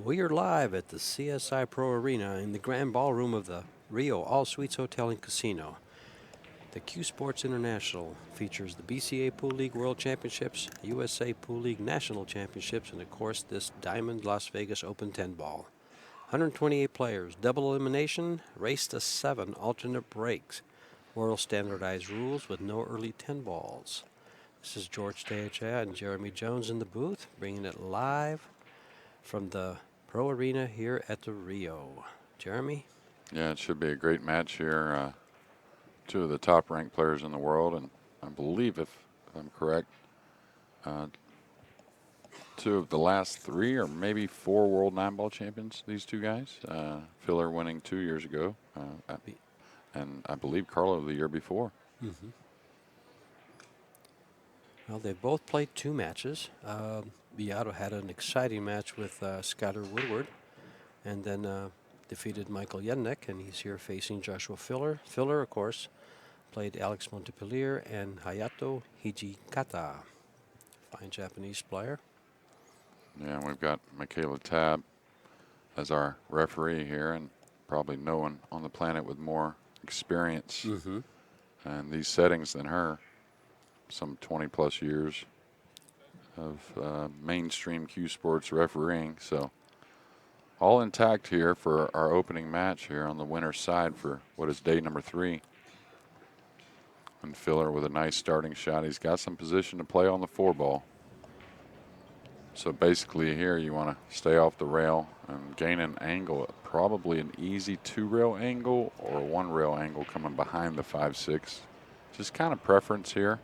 We are live at the CSI Pro Arena in the Grand Ballroom of the Rio All Suites Hotel and Casino. The CueSports International features the BCA Pool League World Championships, USA Pool League National Championships, and of course this Diamond Las Vegas Open 10 ball. 128 players, double elimination, race to 7 alternate breaks. World standardized rules with no early 10 balls. This is George Teacha and Jeremy Jones in the booth, bringing it live from the Pro Arena here at the Rio. Jeremy? Yeah, it should be a great match here. Two of the top-ranked players in the world, and I believe, if I'm correct, two of the last 3 or maybe 4 World 9-ball champions, these two guys. Filler winning 2 years ago, and I believe Carlo the year before. Mm-hmm. Well, they both played 2 matches. Biado had an exciting match with Skyler Woodward, and then defeated Michael Jednek, and he's here facing Joshua Filler. Filler, of course, played Alex Montpellier and Hayato Hijikata, fine Japanese player. Yeah, we've got Michaela Tab as our referee here, and probably no one on the planet with more experience in these settings than her. Some 20-plus years of mainstream CueSports refereeing. So all intact here for our opening match here on the winner's side for what is day number 3. And Filler with a nice starting shot. He's got some position to play on the 4-ball. So basically here you want to stay off the rail and gain an angle, probably an easy 2-rail angle or a 1-rail angle coming behind the 5-6. Just kind of preference here.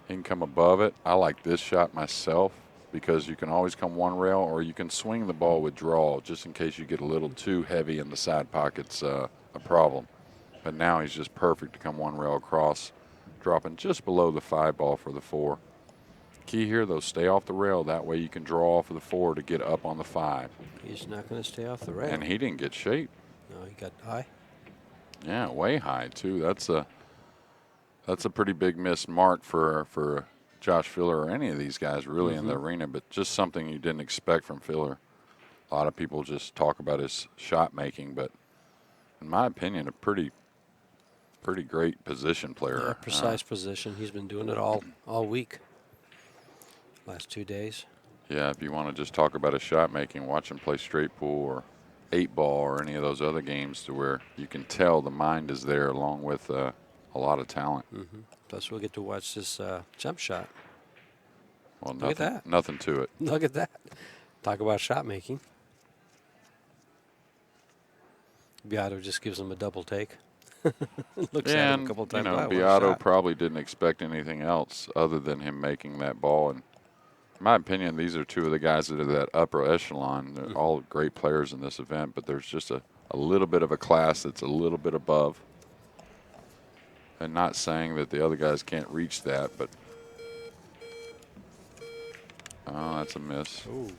He can come above it. I like this shot myself because you can always come 1 rail, or you can swing the ball with draw just in case you get a little too heavy in the side pockets, a problem. But now he's just perfect to come 1 rail across, dropping just below the 5-ball for the 4. Key here, though, stay off the rail. That way you can draw for the 4 to get up on the 5. He's not going to stay off the rail. And he didn't get shape. No, he got high. Yeah, way high, too. That's a pretty big missed mark for Josh Filler or any of these guys really in the arena, but just something you didn't expect from Filler. A lot of people just talk about his shot making, but in my opinion, a pretty great position player. Yeah, precise position. He's been doing it all week. Last 2 days. Yeah, if you want to just talk about his shot making, watch him play straight pool or 8-ball or any of those other games to where you can tell the mind is there along with a lot of talent. Plus, we'll get to watch this jump shot. Well, Look at that. Nothing to it. Look at that. Talk about shot making. Biado just gives him a double take. Looks at him a couple times. Wow, Biado probably didn't expect anything else other than him making that ball. And in my opinion, these are 2 of the guys that are that upper echelon. They're all great players in this event, but there's just a little bit of a class that's a little bit above. And not saying that the other guys can't reach that, but oh, that's a miss. Ooh.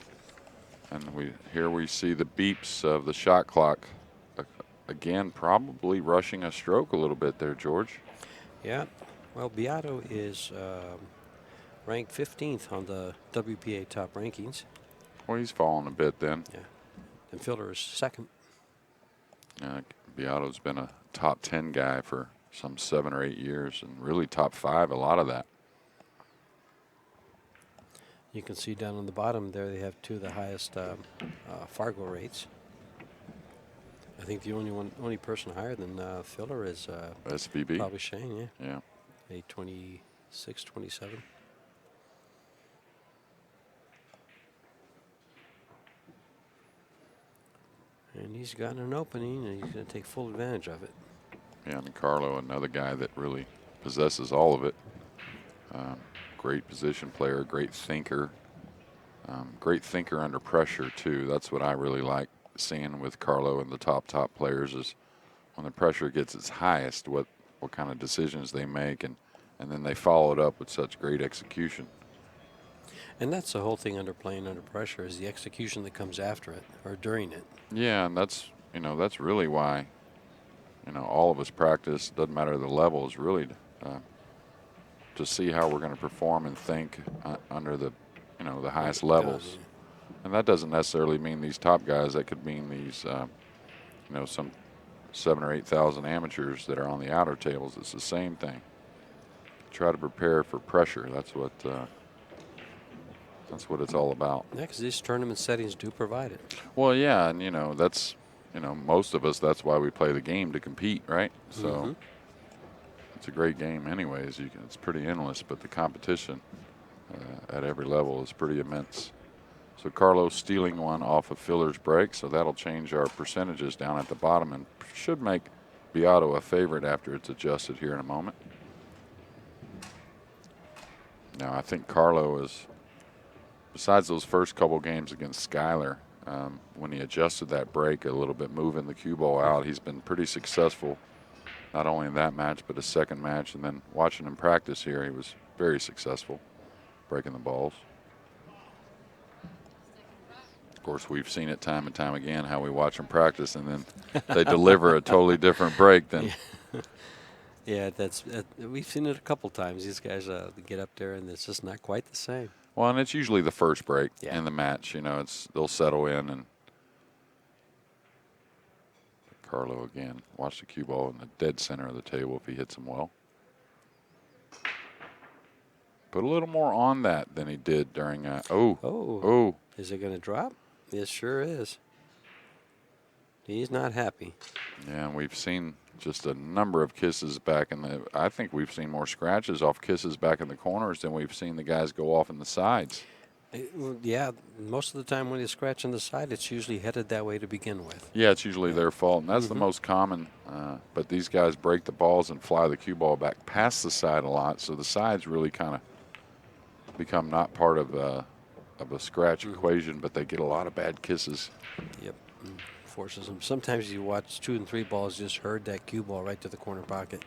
And here we see the beeps of the shot clock. Again, probably rushing a stroke a little bit there, George. Yeah. Well, Biado is ranked 15th on the WPA top rankings. Well, he's fallen a bit then. Yeah. And Filler is 2nd. Biado's been a top 10 guy for some 7 or 8 years, and really top 5, a lot of that. You can see down on the bottom there they have 2 of the highest Fargo rates. I think the only person higher than Filler is SVB. probably Shane, Yeah. 826, 27. And he's gotten an opening, and he's going to take full advantage of it. Yeah, and Carlo, another guy that really possesses all of it. Great position player, great thinker. Great thinker under pressure, too. That's what I really like seeing with Carlo and the top players is when the pressure gets its highest, what kind of decisions they make, and then they follow it up with such great execution. And that's the whole thing playing under pressure is the execution that comes after it or during it. Yeah, and that's really why, all of us practice, doesn't matter the level, is really to see how we're going to perform and think under the, the highest levels. And that doesn't necessarily mean these top guys. That could mean these, some 7,000 or 8,000 amateurs that are on the outer tables. It's the same thing. Try to prepare for pressure. That's what it's all about. Yeah, because these tournament settings do provide it. Well, yeah, and that's most of us. That's why we play the game, to compete, right? So it's a great game, anyways. It's pretty endless, but the competition at every level is pretty immense. So Carlos stealing one off of Filler's break, so that'll change our percentages down at the bottom and should make Biado a favorite after it's adjusted here in a moment. Now, I think Carlo is, besides those first couple games against Skyler, when he adjusted that break a little bit, moving the cue ball out, he's been pretty successful, not only in that match, but his second match. And then watching him practice here, he was very successful breaking the balls. Of course, we've seen it time and time again how we watch them practice, and then they deliver a totally different break than. Yeah, we've seen it a couple times. These guys get up there, and it's just not quite the same. Well, and it's usually the first break Yeah. in the match. They'll settle in, and Carlo again. Watch the cue ball in the dead center of the table if he hits him well. Put a little more on that than he did during. Oh. Is it going to drop? It sure is. He's not happy. Yeah, and we've seen just a number of kisses back I think we've seen more scratches off kisses back in the corners than we've seen the guys go off in the sides. Yeah, most of the time when you scratch on the side, it's usually headed that way to begin with. Yeah, it's usually their fault, and that's the most common. But these guys break the balls and fly the cue ball back past the side a lot, so the sides really kind of become not part of a scratch equation, but they get a lot of bad kisses. Yep, forces them. Sometimes you watch 2 and 3 balls just herd that cue ball right to the corner pocket.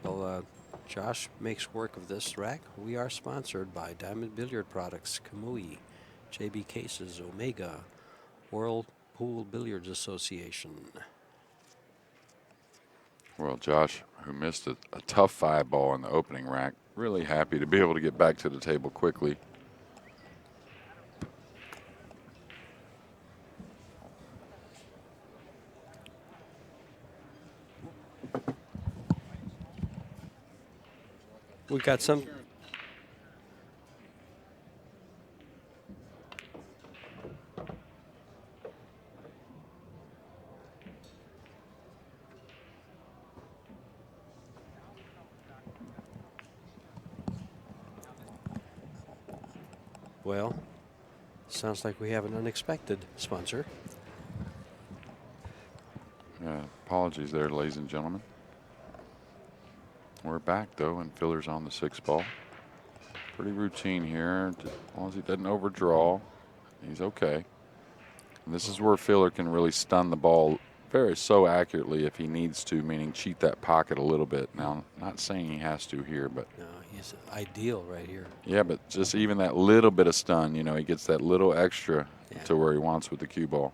Well, Josh makes work of this rack. We are sponsored by Diamond Billiard Products, Kamui, JB Cases, Omega, Whirlpool Billiards Association. Well, Josh, who missed a tough 5 ball in the opening rack, really happy to be able to get back to the table quickly. We got some. Well, sounds like we have an unexpected sponsor. Apologies there, ladies and gentlemen. We're back, though, and Filler's on the 6 ball. Pretty routine here. As long as he doesn't overdraw, he's okay. And this is where Filler can really stun the ball so accurately if he needs to, meaning cheat that pocket a little bit. Now, not saying he has to here, but. No, he's ideal right here. Yeah, but just even that little bit of stun, he gets that little extra to where he wants with the cue ball.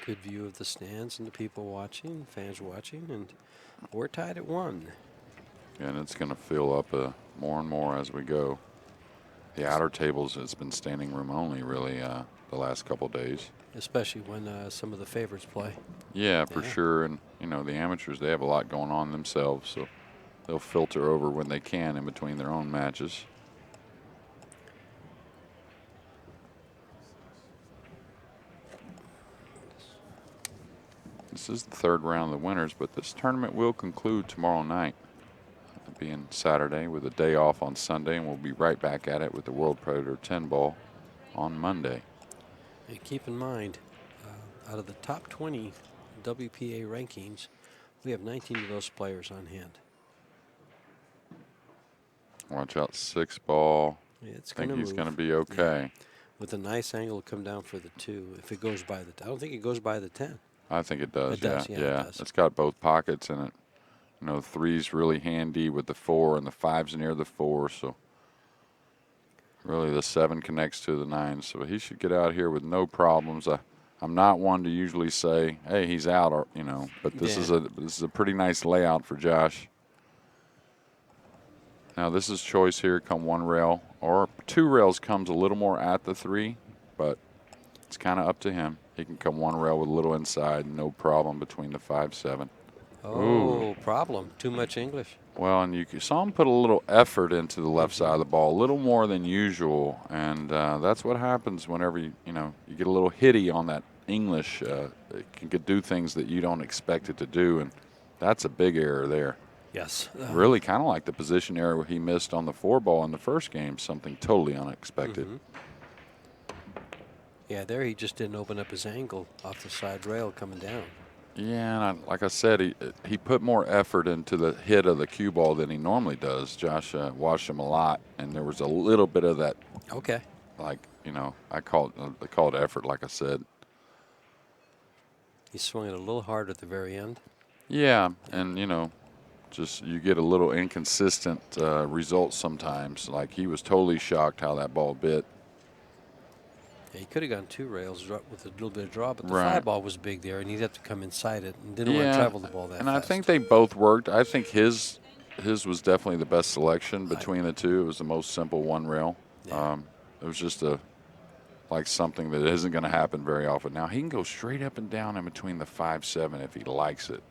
Good view of the stands and the people watching, fans watching, and we're tied at 1. And it's going to fill up more and more as we go. The outer tables, it's been standing room only, really, the last couple days. Especially when some of the favorites play. Yeah, for sure. And, the amateurs, they have a lot going on themselves, so they'll filter over when they can in between their own matches. This is the 3rd round of the winners, but this tournament will conclude tomorrow night, being Saturday, with a day off on Sunday, and we'll be right back at it with the World Predator 10 ball on Monday. And keep in mind, out of the top 20 WPA rankings, we have 19 of those players on hand. Watch out, 6 ball. It's I think he's move. going to be okay. Yeah. With a nice angle to come down for the 2. If it goes by I don't think it goes by the 10. I think it does. It does, yeah, it does. It's got both pockets in it. 3's really handy with the 4, and the 5's near the 4. So really the 7 connects to the 9. So he should get out here with no problems. I'm not one to usually say, "Hey, he's out," or But this is a pretty nice layout for Josh. Now this is choice here. Come one rail or two rails comes a little more at the 3, but it's kind of up to him. He can come one rail with a little inside, no problem between the 5-7. Oh, Ooh. problem. Too much English. Well, and you saw him put a little effort into the left side of the ball, a little more than usual, and that's what happens whenever you get a little hitty on that English. It can do things that you don't expect it to do, and that's a big error there. Yes. Really kind of like the position error he missed on the 4-ball in the first game, something totally unexpected. Yeah, there he just didn't open up his angle off the side rail coming down. Yeah, and like I said, he put more effort into the hit of the cue ball than he normally does. Josh watched him a lot, and there was a little bit of that. Okay. Like they call it effort. Like I said. He swung it a little hard at the very end. Yeah, and just you get a little inconsistent results sometimes. Like he was totally shocked how that ball bit. Yeah, he could have gone 2 rails with a little bit of draw, but the Right. 5-ball was big there, and he'd have to come inside it, and didn't Yeah, want to travel the ball that and fast. I think they both worked. I think his was definitely the best selection between the two. It was the most simple one rail. Yeah. It was just like something that isn't going to happen very often. Now he can go straight up and down in between the 5-7 if he likes it.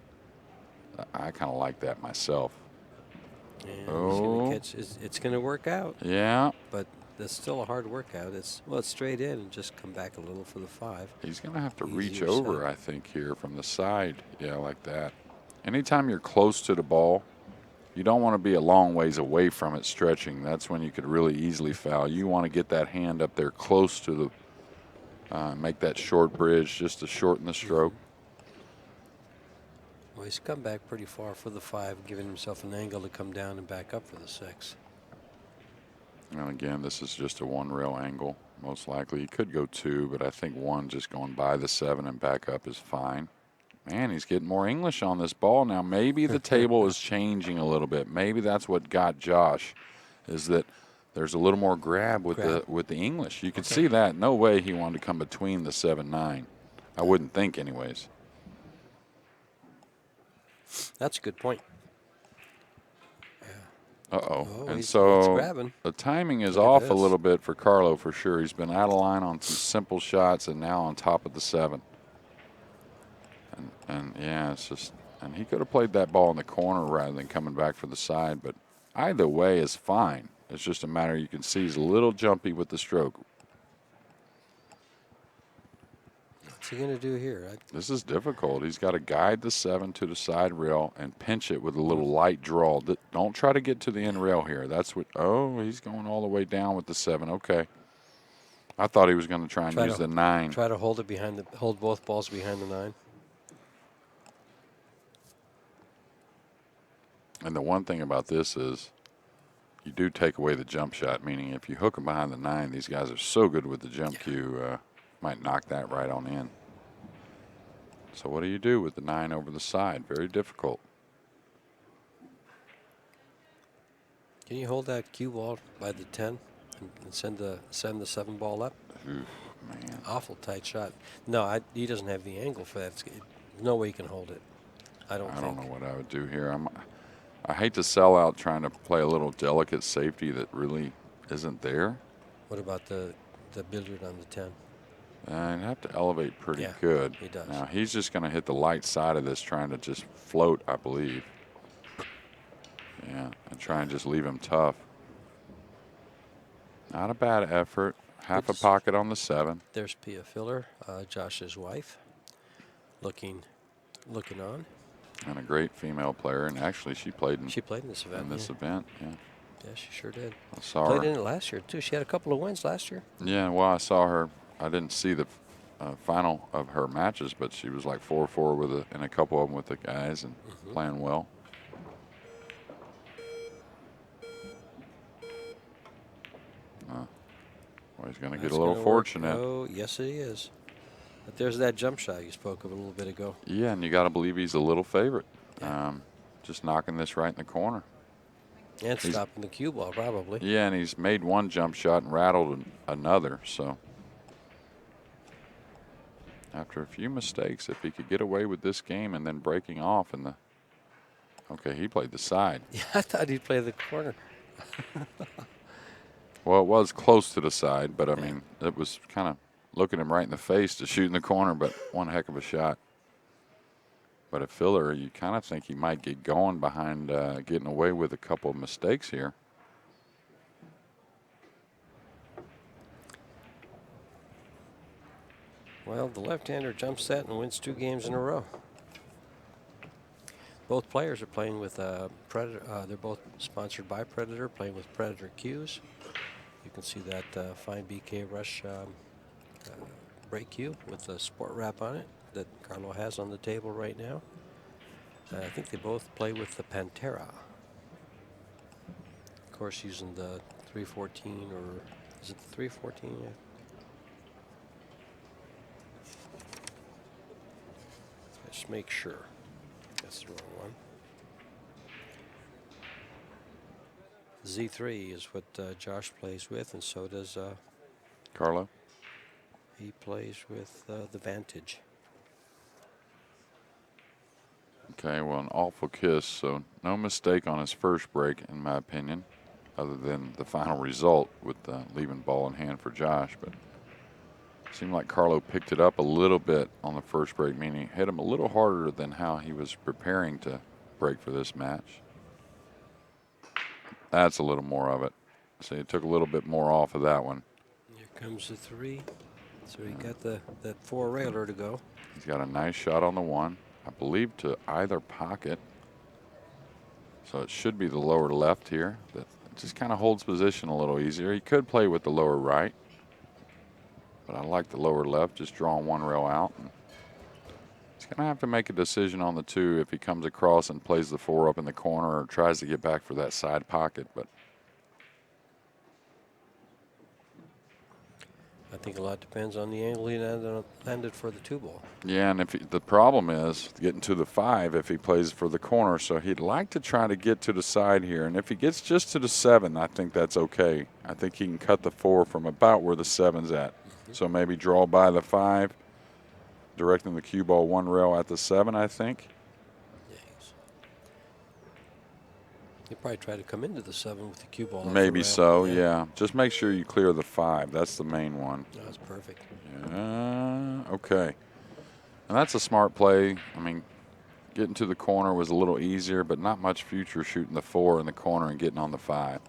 I kind of like that myself. And he's going to catch. It's going to work out. Yeah. But that's still a hard workout. It's straight in and just come back a little for the 5. He's going to have to reach Easier over, set. I think, here from the side. Yeah, like that. Anytime you're close to the ball, you don't want to be a long ways away from it stretching. That's when you could really easily foul. You want to get that hand up there close to the, make that short bridge just to shorten the stroke. Well, he's come back pretty far for the 5, giving himself an angle to come down and back up for the 6. And again, this is just a one rail angle, most likely. He could go 2, but I think 1 just going by the 7 and back up is fine. Man, he's getting more English on this ball now. Maybe the table is changing a little bit. Maybe that's what got Josh, is that there's a little more grab with the English. You could see that. No way he wanted to come between the 7-9. I wouldn't think, anyways. That's a good point. Uh-oh. Oh, And he's so grabbing. the timing is Look at off a this. little bit for Carlo for sure. He's been out of line on some simple shots and now on top of the 7. And yeah, it's just, and he could have played that ball in the corner rather than coming back for the side, but either way is fine. It's just a matter, you can see he's a little jumpy with the stroke. What's he going to do here? This is difficult. He's got to guide the 7 to the side rail and pinch it with a little light draw. Don't try to get to the end rail here. That's what, oh, he's going all the way down with the 7. Okay. I thought he was going to try and use the 9. Try to hold it hold both balls behind the 9. And the one thing about this is you do take away the jump shot, meaning if you hook them behind the 9, these guys are so good with the jump cue, might knock that right on in. So what do you do with the 9 over the side? Very difficult. Can you hold that cue ball by the 10 and send the 7 ball up? Oof, man. Awful tight shot. No, he doesn't have the angle for that. There's no way he can hold it. I don't know what I would do here. I hate to sell out trying to play a little delicate safety that really isn't there. What about the billiard on the 10? I'd have to elevate pretty Yeah, good. he does. Now, he's just going to hit the light side of this, trying to just float, I believe. Yeah, and try and just leave him tough. Not a bad effort. Half a pocket on the 7. There's Pia Filler, Josh's wife, looking on. And a great female player, and actually she played in She played in this event. Yeah. Yeah, she sure did. I saw Played her. in it last year too. She had a couple of wins last year. Yeah, well, I saw her. I didn't see the final of her matches, but she was like 4-4 in a couple of them with the guys and playing well. Well, he's going to get a little fortunate. Oh, yes, he is. But there's that jump shot you spoke of a little bit ago. Yeah, and you got to believe he's a little favorite. Just knocking this right in the corner. And stopping the cue ball, probably. Yeah, and he's made one jump shot and rattled another, so. after a few mistakes, if he could get away with this game and then breaking off in the. Okay, he played the side. Yeah, I thought he'd play the corner. Well, it was close to the side, but I Yeah. mean, it was kind of looking him right in the face to shoot in the corner, but one heck of a shot. But a filler, you kind of think he might get going behind getting away with a couple of mistakes here. Well, the left-hander jumps set and wins 2 games in a row. Both players are playing with Predator. They're both sponsored by Predator, playing with Predator cues. You can see that fine BK Rush break cue with the sport wrap on it that Carlo has on the table right now. I think they both play with the Pantera. Of course, using the 314, or is it the 314? Yeah. Just make sure. That's the wrong one. Z3 is what Josh plays with, and so does Carlo? he plays with the Vantage. Okay, well, an awful kiss, so no mistake on his first break, in my opinion, other than the final result with leaving ball in hand for Josh. But it seemed like Carlo picked it up a little bit on the first break, meaning hit him a little harder than how he was preparing to break for this match. That's a little more of it. So he took a little bit more off of that one. Here comes the 3. So he got that 4-railer to go. He's got a nice shot on the 1, I believe to either pocket. So it should be the lower left here. That just kind of holds position a little easier. He could play with the lower right, but I like the lower left, just drawing 1 rail out. And he's going to have to make a decision on the 2 if he comes across and plays the 4 up in the corner or tries to get back for that side pocket. But I think a lot depends on the angle he landed for the 2-ball. yeah, and the problem is getting to the 5 if he plays for the corner. So he'd like to try to get to the side here. And if he gets just to the 7, I think that's okay. I think he can cut the 4 from about where the 7's at. So maybe draw by the 5, directing the cue ball 1 rail at the 7, I think. Yeah, he'll probably try to come into the 7 with the cue ball. Maybe so, yeah. Just make sure you clear the 5. That's the main one. That's perfect. Yeah, okay. And that's a smart play. I mean, getting to the corner was a little easier, but not much future shooting the 4 in the corner and getting on the 5.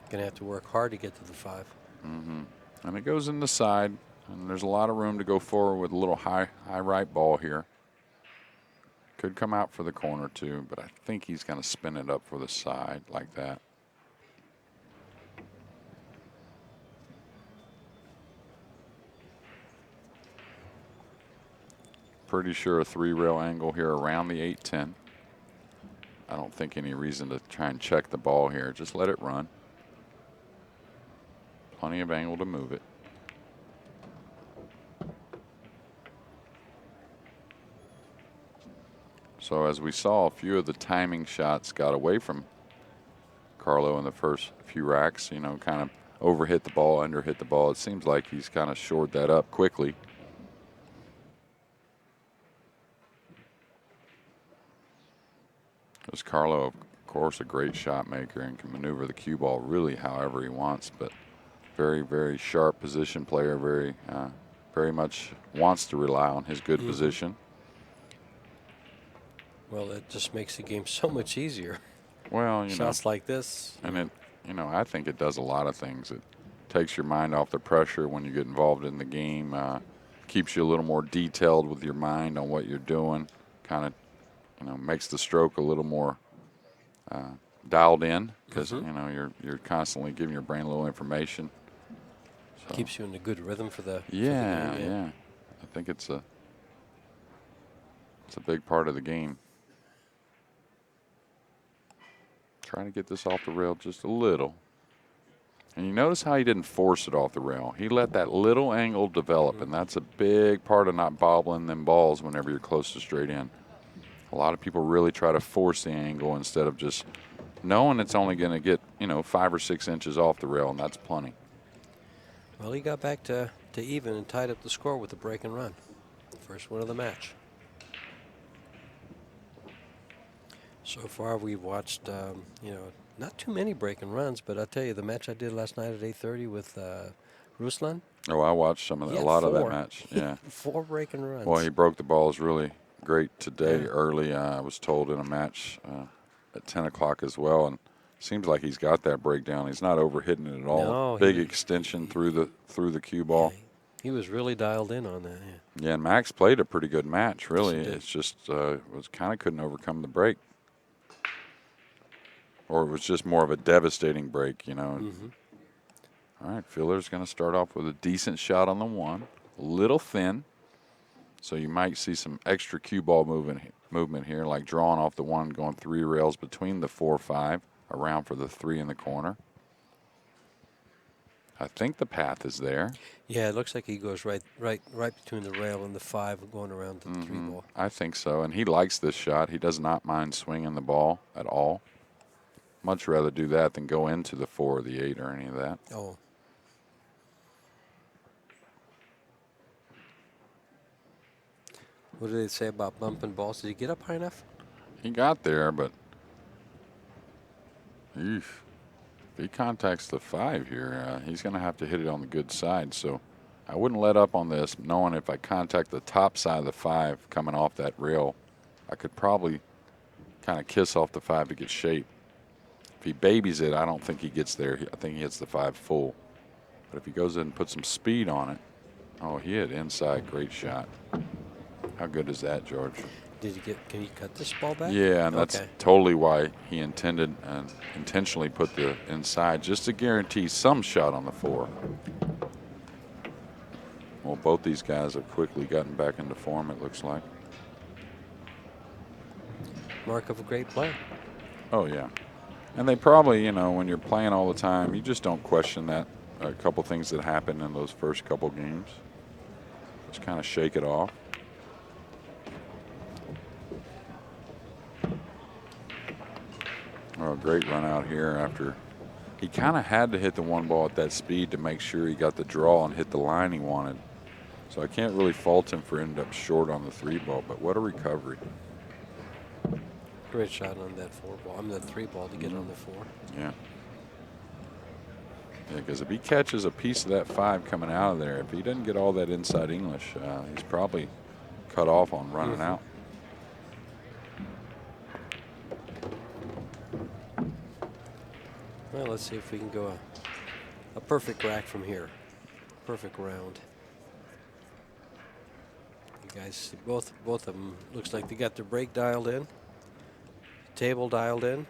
Gonna have to work hard to get to the 5. Mm-hmm. And it goes in the side, and there's a lot of room to go forward with a little high right ball here. Could come out for the corner too, but I think he's going to spin it up for the side like that. Pretty sure a 3-rail angle here around the 8-10. I don't think any reason to try and check the ball here. Just let it run. Plenty of angle to move it. So as we saw, a few of the timing shots got away from Carlo in the first few racks, you know, kind of overhit the ball, underhit the ball. It seems like he's kind of shored that up quickly. Because Carlo, of course, a great shot maker and can maneuver the cue ball really however he wants, but very, very sharp position player, very much wants to rely on his good position. Well, it just makes the game so much easier. Well, you know. Shots like this. And it, you know, I think it does a lot of things. It takes your mind off the pressure when you get involved in the game, keeps you a little more detailed with your mind on what you're doing, kind of, you know, makes the stroke a little more dialed in because, you know, you're constantly giving your brain a little information. So, keeps you in a good rhythm for the yeah, for the game. yeah. I think it's a big part of the game. Trying to get this off the rail just a little. And you notice how he didn't force it off the rail. He let that little angle develop, and that's a big part of not bobbling them balls whenever you're close to straight in. A lot of people really try to force the angle instead of just knowing it's only going to get, you know, 5 or 6 inches off the rail, and that's plenty. Well, he got back to even and tied up the score with the break and run. First one of the match. So far, we've watched, you know, not too many breaking runs, but I'll tell you, the match I did last night at 8:30 with Ruslan. Oh, I watched a lot of that match. Yeah. 4 breaking runs. Well, he broke the balls really great today Yeah. early. I was told in a match at 10 o'clock as well, and seems like he's got that breakdown. He's not overhitting it at all. No, Big extension through the cue ball. Yeah, he was really dialed in on that. Yeah. Yeah, and Max played a pretty good match. Really, Yes, he did. it's just was kind of couldn't overcome the break, or it was just more of a devastating break, you know. All right, Filler's going to start off with a decent shot on the 1, a little thin, so you might see some extra cue ball movement here, like drawing off the 1, going 3 rails between the 4-5, around for the 3 in the corner. I think the path is there. Yeah, it looks like he goes right between the rail and the 5, going around to the 3 ball. I think so, and he likes this shot. He does not mind swinging the ball at all. Much rather do that than go into the 4 or the 8 or any of that. Oh. What did they say about bumping balls? Did he get up high enough? He got there, but if he contacts the 5 here, he's going to have to hit it on the good side. So I wouldn't let up on this, knowing if I contact the top side of the 5 coming off that rail, I could probably kind of kiss off the 5 to get shape. If he babies it, I don't think he gets there. I think he hits the 5 full. But if he goes in and puts some speed on it, oh, he hit inside. Great shot. How good is that, George? Can you cut this ball back? Yeah, and that's totally why he intended and intentionally put the inside, just to guarantee some shot on the 4. Well, both these guys have quickly gotten back into form, it looks like. Mark of a great player. Oh, yeah. And they probably, you know, when you're playing all the time, you just don't question that. A couple things that happen in those first couple games. Just kind of shake it off. Oh, great run out here after he kind of had to hit the 1 ball at that speed to make sure he got the draw and hit the line he wanted. So I can't really fault him for ending up short on the 3 ball, but what a recovery. Great shot on that 4 ball. I mean, that 3 ball to get on the 4. Yeah. Yeah, because if he catches a piece of that 5 coming out of there, if he doesn't get all that inside English, he's probably cut off on running out. Well, let's see if we can go a perfect rack from here. Perfect round. You guys see both of them. Looks like they got their break dialed in. Table dialed in.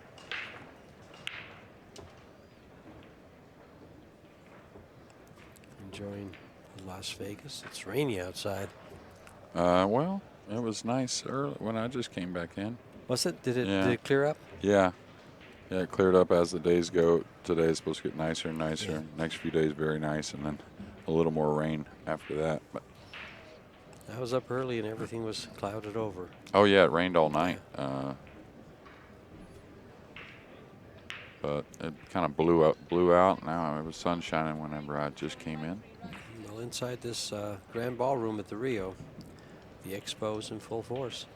Enjoying Las Vegas. It's rainy outside. Well, it was nice early when I just came back in. Was it? Did it clear up? Yeah. Yeah, it cleared up as the days go. Today is supposed to get nicer and nicer. Yeah. Next few days, very nice, and then a little more rain after that. But I was up early and everything was clouded over. oh yeah, it rained all night. But it kind of blew out. Now it was sun shining whenever I just came in. Well, inside this grand ballroom at the Rio, the Expo is in full force.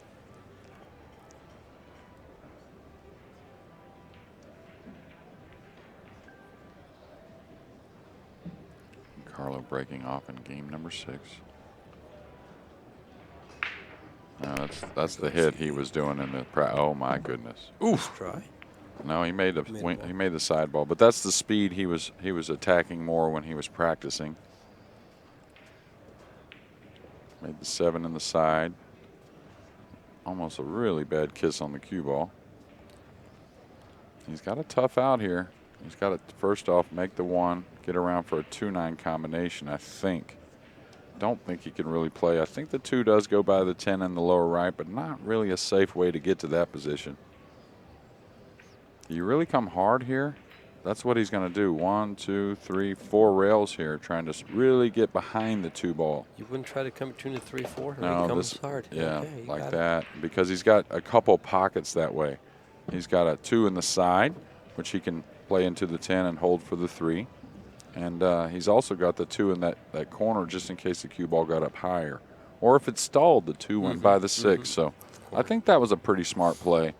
Carlo breaking off in game number 6. That's the hit he was doing in the oh my goodness. Oof. Try. No, he made the side ball, but that's the speed he was attacking more when he was practicing. Made the 7 in the side. Almost a really bad kiss on the cue ball. He's got a tough out here. He's got to first off make the 1, get around for a 2-9 combination, I think. Don't think he can really play. I think the 2 does go by the 10 in the lower right, but not really a safe way to get to that position. You really come hard here? That's what he's going to do. 1, 2, 3, 4 rails here, trying to really get behind the 2 ball. You wouldn't try to come between the 3, 4? No, he comes hard. Yeah, okay, like that. Because he's got a couple pockets that way. He's got a 2 in the side, which he can play into the 10 and hold for the 3. And he's also got the 2 in that corner just in case the cue ball got up higher Or if it stalled, the 2 went by the 6. So I think that was a pretty smart play.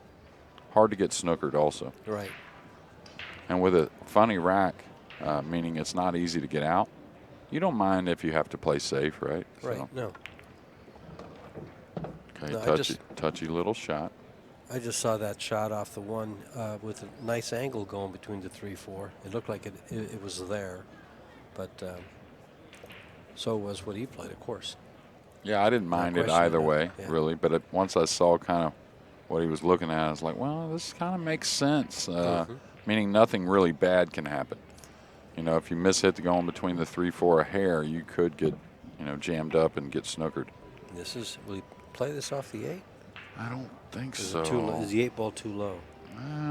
Hard to get snookered also. Right. And with a funny rack, meaning it's not easy to get out, you don't mind if you have to play safe, right? Right. So, No. okay, No, touchy little shot. I just saw that shot off the one with a nice angle going between the 3-4. It looked like it was there, but so was what he played, of course. Yeah, I didn't mind it either way, really. But once I saw kind of what he was looking at, I was like, well, this kind of makes sense. Meaning nothing really bad can happen. You know, if you miss-hit the going between the 3-4 a hair, you could get, jammed up and get snookered. Will he play this off the 8? I don't think Is so. Is the 8 ball too low?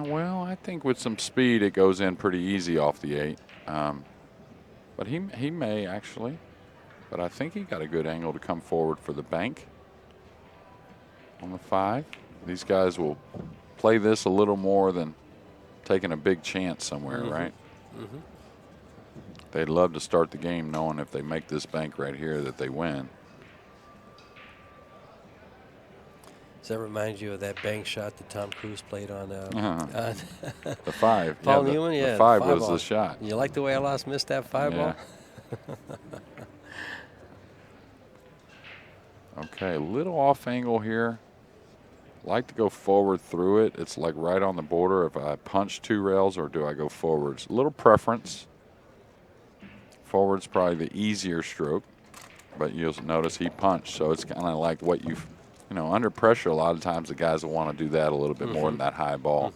Well, I think with some speed, it goes in pretty easy off the 8. But he may actually. But I think he got a good angle to come forward for the bank on the 5. These guys will play this a little more than taking a big chance somewhere, right? They'd love to start the game knowing if they make this bank right here that they win. Does that remind you of that bank shot that Tom Cruise played on the 5? Paul Newman? The 5 was the shot. You like the way I missed that 5 ball? Okay, a little off angle here. Like to go forward through it. It's like right on the border. If I punch 2 rails or do I go forwards? A little preference. Forward's probably the easier stroke, but you'll notice he punched. So it's kind of like what under pressure, a lot of times the guys will want to do that a little bit more than that high ball.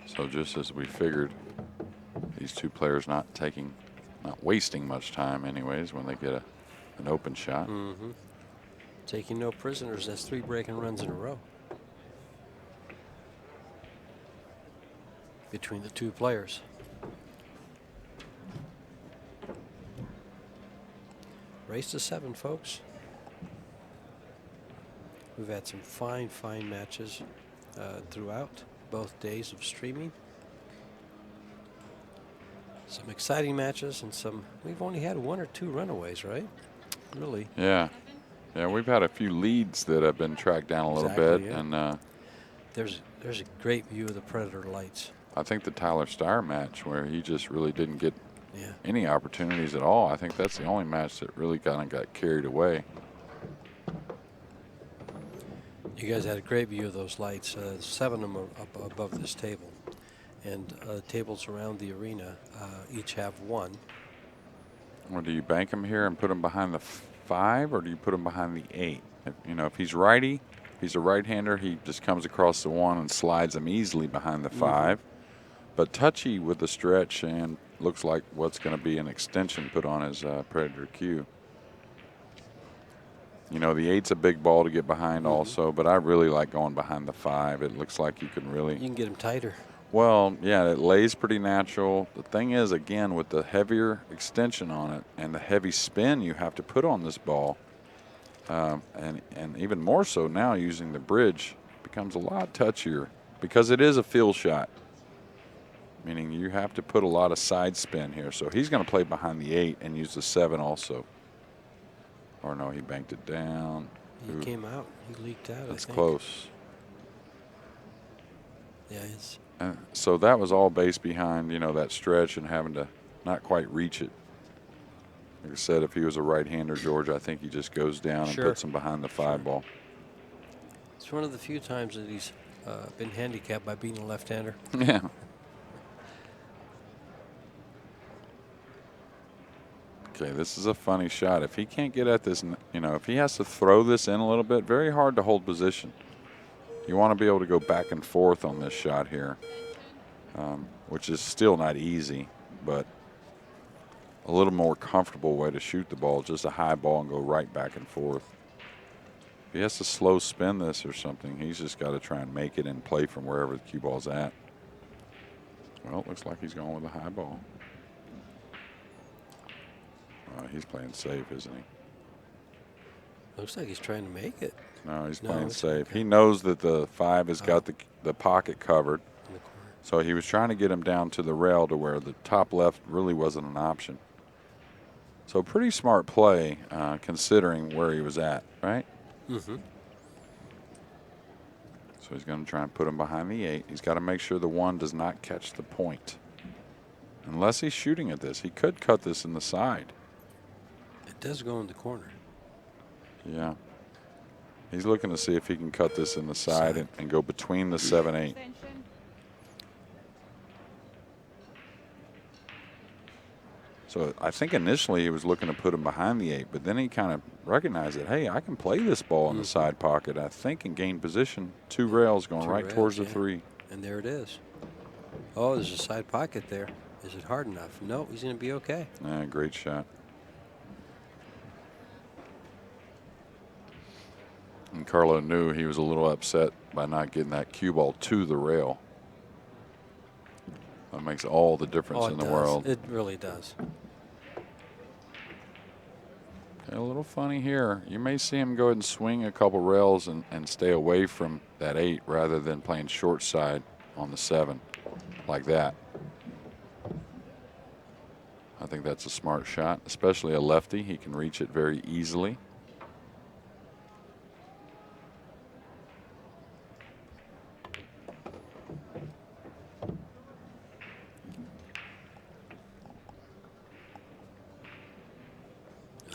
So just as we figured, these 2 players not wasting much time anyways when they get an open shot. Taking no prisoners. That's 3 breaking runs in a row between the 2 players. Race to 7, folks. We've had some fine matches throughout both days of streaming. Some exciting matches and we've only had 1 or 2 runaways, right? Really? Yeah. Yeah, we've had a few leads that have been tracked down a little bit. Yeah. And there's a great view of the Predator lights. I think the Tyler Steyer match where he just really didn't get any opportunities at all. I think that's the only match that really kind of got carried away. You guys had a great view of those lights. 7 of them are up above this table. And tables around the arena each have 1. Well, do you bank them here and put them behind the 5, or do you put them behind the 8? If he's righty, he's a right-hander, he just comes across the 1 and slides them easily behind the 5. But touchy with the stretch and looks like what's going to be an extension put on his Predator cue. The 8's a big ball to get behind also, but I really like going behind the 5. It looks like you can get him tighter. Well, yeah, it lays pretty natural. The thing is, again, with the heavier extension on it and the heavy spin you have to put on this ball, and even more so now using the bridge, becomes a lot touchier because it is a field shot, meaning you have to put a lot of side spin here. So he's going to play behind the 8 and use the 7 also. Or no, he banked it down. He came out. He leaked out. That's close. Yeah, it's. So that was all based behind, that stretch and having to not quite reach it. Like I said, if he was a right-hander, George, I think he just goes down and puts him behind the 5 ball. It's one of the few times that he's been handicapped by being a left-hander. Yeah. Okay, this is a funny shot. If he can't get at this, if he has to throw this in a little bit, very hard to hold position. You want to be able to go back and forth on this shot here, which is still not easy, but a little more comfortable way to shoot the ball, just a high ball and go right back and forth. If he has to slow spin this or something, he's just got to try and make it and play from wherever the cue ball's at. Well, it looks like he's going with a high ball. He's playing safe, isn't he? Looks like he's trying to make it. No, he's No, playing it's safe. okay. He knows that the 5 has got the pocket covered. In the corner. So he was trying to get him down to the rail to where the top left really wasn't an option. So pretty smart play considering where he was at, right? Mm-hmm. So he's going to try and put him behind the 8. He's got to make sure the 1 does not catch the point. Unless he's shooting at this. He could cut this in the side. It does go in the corner. Yeah. He's looking to see if he can cut this in the side. And go between the 7-8. So I think initially he was looking to put him behind the 8, but then he kind of recognized that, hey, I can play this ball in the side pocket, I think, and gain position. 2 rails going right towards the 3. And there it is. Oh, there's a side pocket there. Is it hard enough? No, he's going to be okay. Great shot. And Carlo knew he was a little upset by not getting that cue ball to the rail. That makes all the difference in the world. It really does. A little funny here. You may see him go ahead and swing a couple rails and stay away from that 8 rather than playing short side on the 7 like that. I think that's a smart shot, especially a lefty. He can reach it very easily.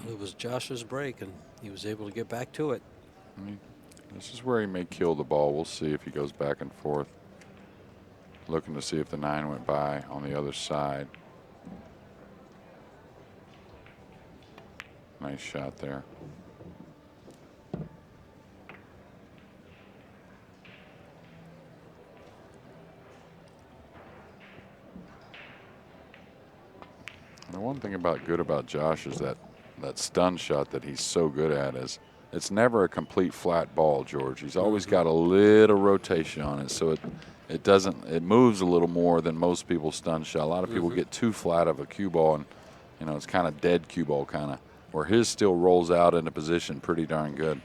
It was Josh's break, and he was able to get back to it. This is where he may kill the ball. We'll see if he goes back and forth. Looking to see if the 9 went by on the other side. Nice shot there. The one thing good about Josh is that stun shot that he's so good at is it's never a complete flat ball, George. He's always got a little rotation on it, so it moves a little more than most people's stun shot. A lot of people get too flat of a cue ball, and it's kind of dead cue ball kind of, where his still rolls out into position pretty darn good.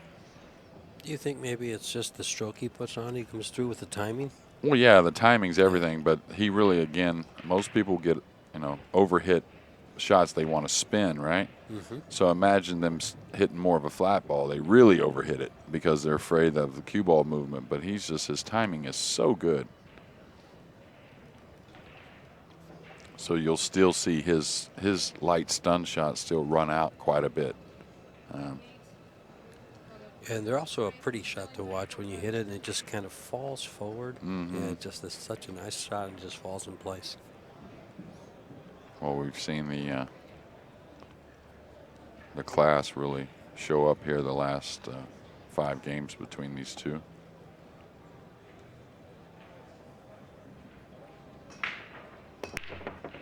Do you think maybe it's just the stroke he puts on? He comes through with the timing? Well, yeah, the timing's everything, but he really, again, most people get, overhit shots they want to spin, right? So imagine them hitting more of a flat ball. They really overhit it because they're afraid of the cue ball movement, but his timing is so good. So you'll still see his light stun shots still run out quite a bit. And they're also a pretty shot to watch when you hit it and it just kind of falls forward. Yeah, it just is such a nice shot and just falls in place. Well, we've seen the class really show up here the last 5 games between these two.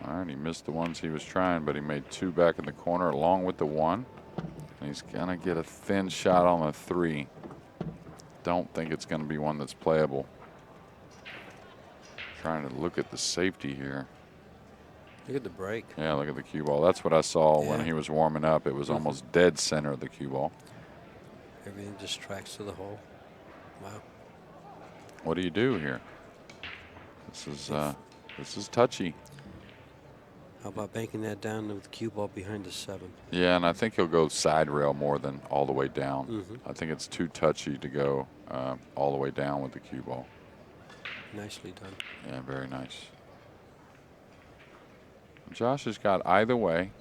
All right, he missed the ones he was trying, but he made 2 back in the corner along with the 1. And he's going to get a thin shot on the 3. Don't think it's going to be one that's playable. Trying to look at the safety here. Look at the break. Yeah, look at the cue ball. That's what I saw when he was warming up. It was almost dead center of the cue ball. Everything just tracks to the hole. Wow. What do you do here? This is touchy. How about banking that down with the cue ball behind the 7? Yeah, and I think he'll go side rail more than all the way down. I think it's too touchy to go all the way down with the cue ball. Nicely done. Yeah, very nice. Josh has got either way.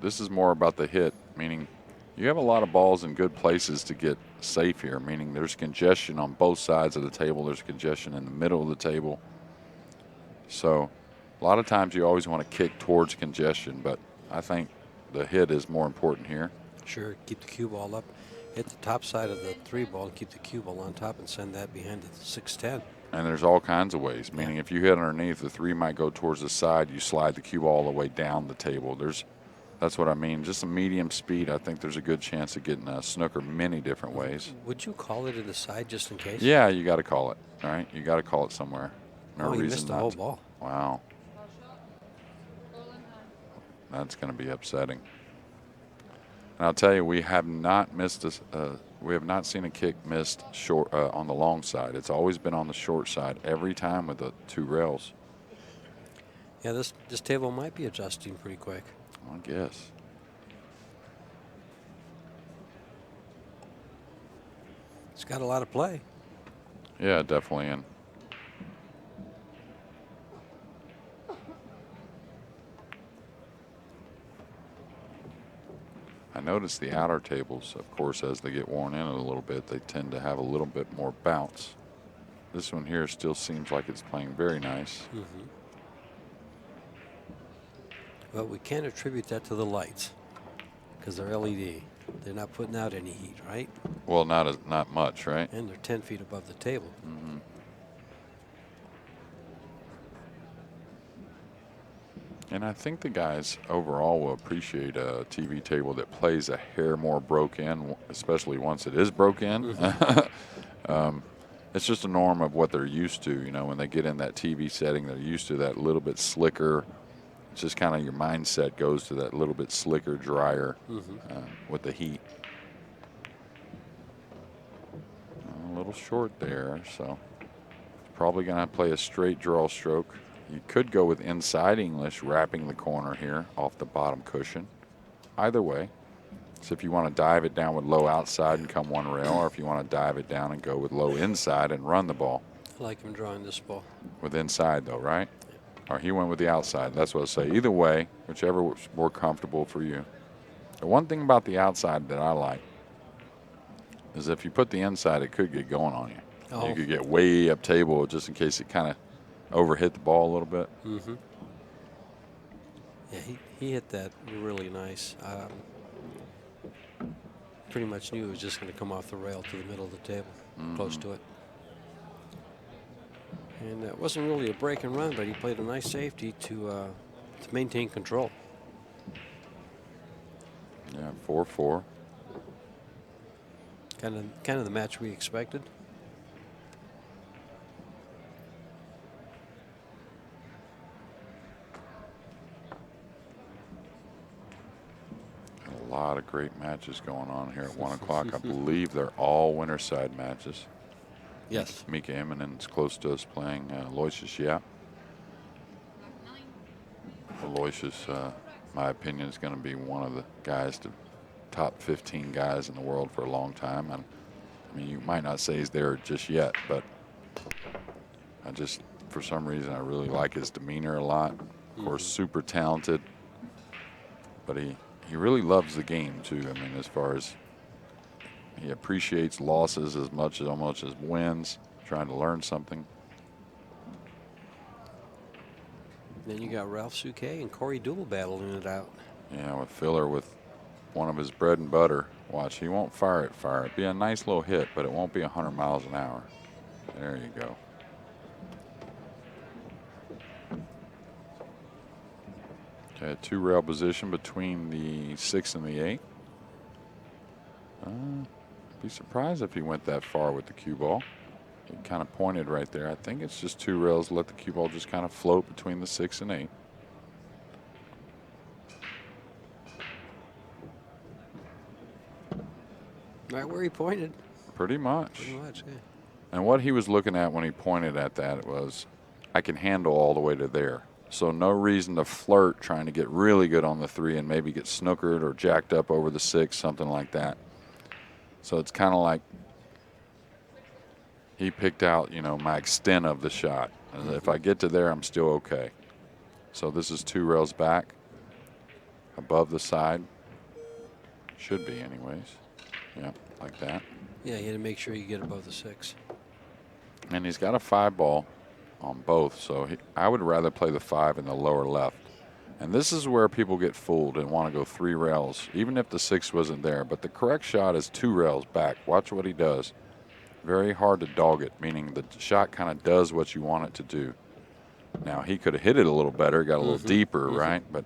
This is more about the hit, meaning you have a lot of balls in good places to get safe here, meaning there's congestion on both sides of the table. There's congestion in the middle of the table. So a lot of times you always want to kick towards congestion, but I think the hit is more important here. Sure, keep the cue ball up. Hit the top side of the 3 ball and keep the cue ball on top and send that behind the 6-10. And there's all kinds of ways, meaning if you hit underneath, the 3 might go towards the side. You slide the cue ball all the way down the table. That's what I mean. Just a medium speed, I think there's a good chance of getting a snooker many different ways. Would you call it to the side just in case? Yeah, you got to call it. All right, you got to call it somewhere. No he reason missed the not whole to. ball. Wow. That's going to be upsetting. And I'll tell you, we have not seen a kick missed short on the long side. It's always been on the short side every time with the 2 rails. Yeah, this table might be adjusting pretty quick. I guess. It's got a lot of play. Yeah, definitely. And I noticed the outer tables, of course, as they get worn in a little bit, they tend to have a little bit more bounce. This one here still seems like it's playing very nice. Well, we can't attribute that to the lights because they're LED. They're not putting out any heat, right? Well, not much, right? And they're 10 feet above the table. And I think the guys overall will appreciate a TV table that plays a hair more broke in, especially once it is broke in. It's just a norm of what they're used to. You know, when they get in that TV setting, they're used to that little bit slicker. It's just kind of your mindset goes to that little bit slicker, drier with the heat. A little short there, so probably going to play a straight draw stroke. You could go with inside English, wrapping the corner here off the bottom cushion. Either way. So if you want to dive it down with low outside and come 1 rail, or if you want to dive it down and go with low inside and run the ball. I like him drawing this ball. With inside, though, right? Or he went with the outside. That's what I say. Either way, whichever was more comfortable for you. The one thing about the outside that I like is if you put the inside, it could get going on you. Oh. You could get way up table just in case it kind of overhit the ball a little bit. Yeah, he hit that really nice. Pretty much knew it was just going to come off the rail to the middle of the table, close to it. And it wasn't really a break and run, but he played a nice safety to maintain control. Yeah, 4-4. Kind of the match we expected. A lot of great matches going on here at 1 o'clock. I believe they're all winter side matches. Yes. Mika Eminen's close to us playing Aloysius Yap. Aloysius, my opinion, is going to be one of the guys, to top 15 guys in the world for a long time. I mean, you might not say he's there just yet, but for some reason, I really like his demeanor a lot. Of course, super talented, but he really loves the game too. I mean, as far as he appreciates losses as much as wins, trying to learn something. Then you got Ralph Souquet and Corey Duble battling it out. Yeah, with Filler with one of his bread and butter. Watch, he won't fire it. Be a nice little hit, but it won't be 100 miles an hour. There you go. Okay, 2 rail position between the 6 and the 8. Be surprised if he went that far with the cue ball. He kind of pointed right there. I think it's just 2 rails. Let the cue ball just kind of float between the 6 and 8. Right where he pointed. Pretty much. Pretty much, yeah. And what he was looking at when he pointed at that was, I can handle all the way to there. So no reason to flirt trying to get really good on the 3 and maybe get snookered or jacked up over the 6, something like that. So it's kind of like he picked out, you know, my extent of the shot. And if I get to there, I'm still okay. So this is 2 rails back, above the side. Should be anyways. Yeah, like that. Yeah, you had to make sure you get above the 6. And he's got a 5 ball on both, so I would rather play the 5 in the lower left. And this is where people get fooled and want to go 3 rails, even if the 6 wasn't there. But the correct shot is 2 rails back. Watch what he does. Very hard to dog it, meaning the shot kind of does what you want it to do. Now, he could have hit it a little better, got a little deeper, right? But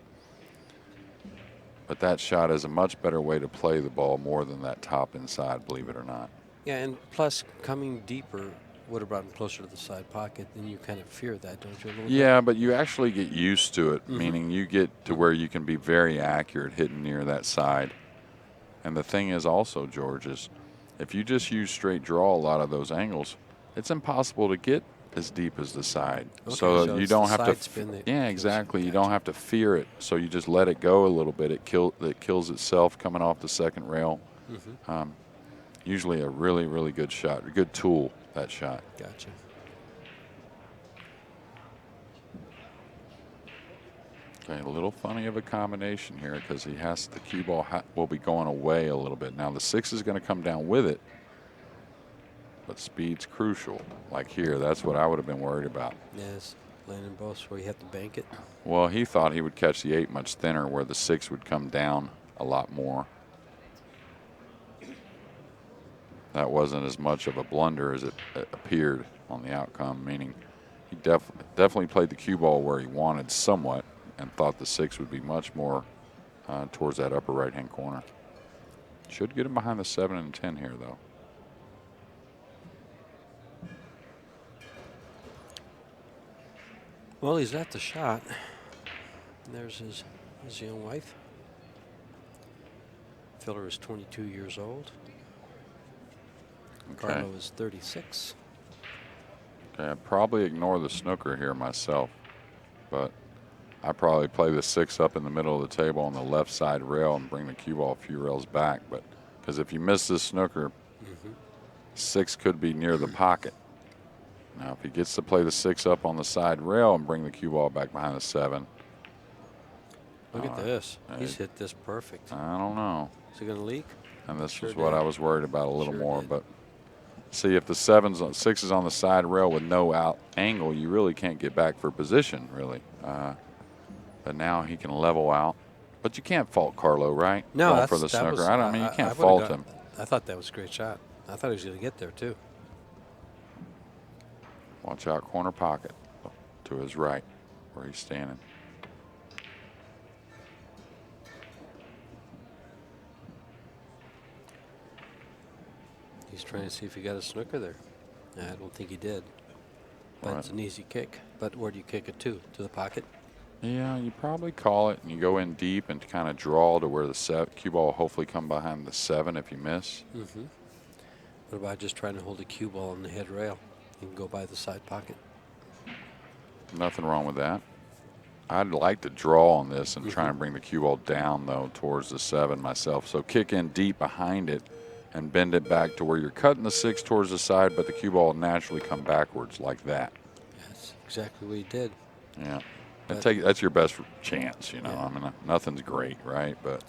that shot is a much better way to play the ball more than that top inside, believe it or not. Yeah, and plus coming deeper would have brought him closer to the side pocket. Then you kind of fear that, don't you, a little bit? Yeah, but you actually get used to it, meaning you get to where you can be very accurate hitting near that side. And the thing is also, George, is if you just use straight draw a lot of those angles, it's impossible to get as deep as the side. Okay, so so you it's don't the have to. side spin that Yeah, kills you. exactly. You Gotcha. don't have to fear it. So you just let it go a little bit. It kills itself coming off the second rail. Usually a really, really good shot, a good tool, that shot. Gotcha. Okay, a little funny of a combination here because the cue ball will be going away a little bit. Now the 6 is going to come down with it, but speed's crucial. Like here, that's what I would have been worried about. Yes, landing both where you have to bank it. Well, he thought he would catch the 8 much thinner where the 6 would come down a lot more. That wasn't as much of a blunder as it appeared on the outcome, meaning he definitely played the cue ball where he wanted somewhat and thought the 6 would be much more towards that upper right-hand corner. Should get him behind the 7 and 10 here, though. Well, he's at the shot. There's his young wife. Filler is 22 years old. Okay. Carlo is 36. Okay, I'd probably ignore the snooker here myself, but I probably play the 6 up in the middle of the table on the left side rail and bring the cue ball a few rails back. But because if you miss this snooker, 6 could be near the pocket. Now, if he gets to play the 6 up on the side rail and bring the cue ball back behind the 7. Look at this. He's hit this perfect. I don't know. Is it going to leak? And this Sure is what did. I was worried about a little Sure more. did. But see, if the 6 is on the side rail with no out angle, you really can't get back for position, really. But now he can level out. But you can't fault Carlo, right? No, Going for the snooker. I mean, you can't fault him. I thought that was a great shot. I thought he was going to get there, too. Watch out, corner pocket to his right where he's standing. He's trying to see if he got a snooker there. I don't think he did. But it's an easy kick. But where do you kick it to? To the pocket? Yeah, you probably call it, and you go in deep and kind of draw to where the cue ball will hopefully come behind the 7 if you miss. What about just trying to hold a cue ball on the head rail? You can go by the side pocket. Nothing wrong with that. I'd like to draw on this and try and bring the cue ball down, though, towards the 7 myself. So kick in deep behind it and bend it back to where you're cutting the 6 towards the side, but the cue ball will naturally come backwards like that. That's exactly what he did. Yeah. And that's your best chance, you know. Yeah. I mean, nothing's great, right? But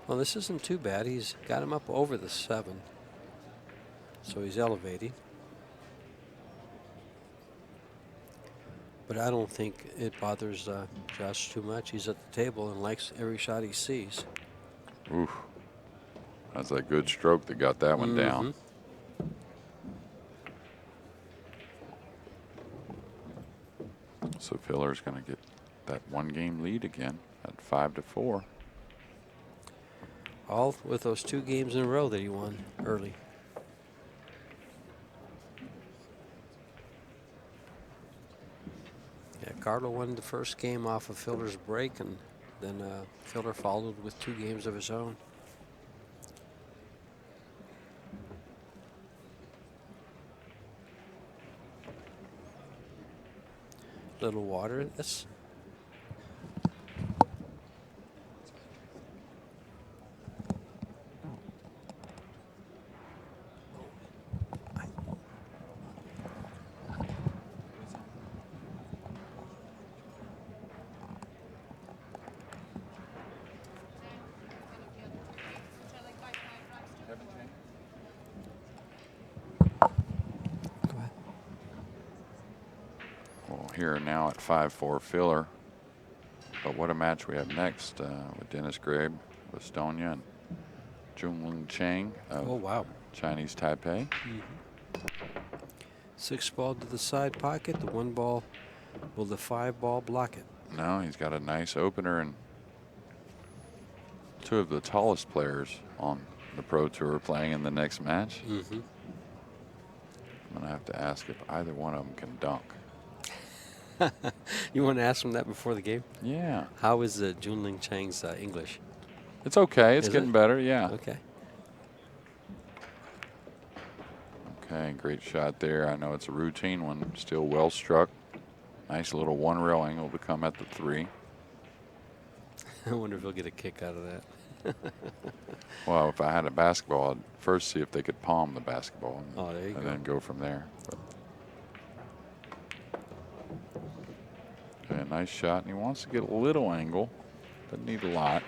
Well, this isn't too bad. He's got him up over the 7. So he's elevating. But I don't think it bothers Josh too much. He's at the table and likes every shot he sees. oof, that's a good stroke that got that one down. So Filler's going to get that 1-game lead again at 5-4. All with those 2 games in a row that he won early. Yeah, Carlo won the first game off of Filler's break, and then Filler followed with 2 games of his own. Little water in this. Well, here now at 5-4 Filler. But what a match we have next with Dennis Grabe, Estonia, and Junlin Chang of Oh, wow. Chinese Taipei. 6 ball to the side pocket. The 1 ball, will the 5 ball block it? No, he's got a nice opener, and 2 of the tallest players on the Pro Tour playing in the next match. I'm going to have to ask if either one of them can dunk. You want to ask him that before the game? Yeah. How is Junling Chang's English? It's okay. It's Is getting it? better. Yeah. Okay. Okay, great shot there. I know it's a routine one. Still well struck. Nice little one rail angle to come at the 3. I wonder if he'll get a kick out of that. Well, if I had a basketball, I'd first see if they could palm the basketball Oh, there you and go. then go from there. But, okay, nice shot. And he wants to get a little angle. Doesn't need a lot.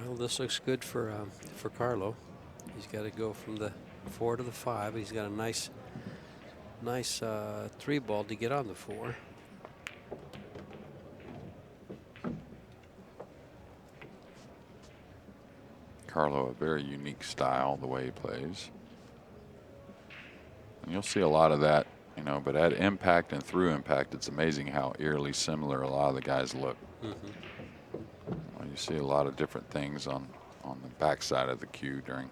Well, this looks good for Carlo. He's got to go from the 4 to the 5. He's got a nice 3 ball to get on the 4. Carlo, a very unique style, the way he plays. And you'll see a lot of that, you know, but at impact and through impact, it's amazing how eerily similar a lot of the guys look. Well, you see a lot of different things on the backside of the cue during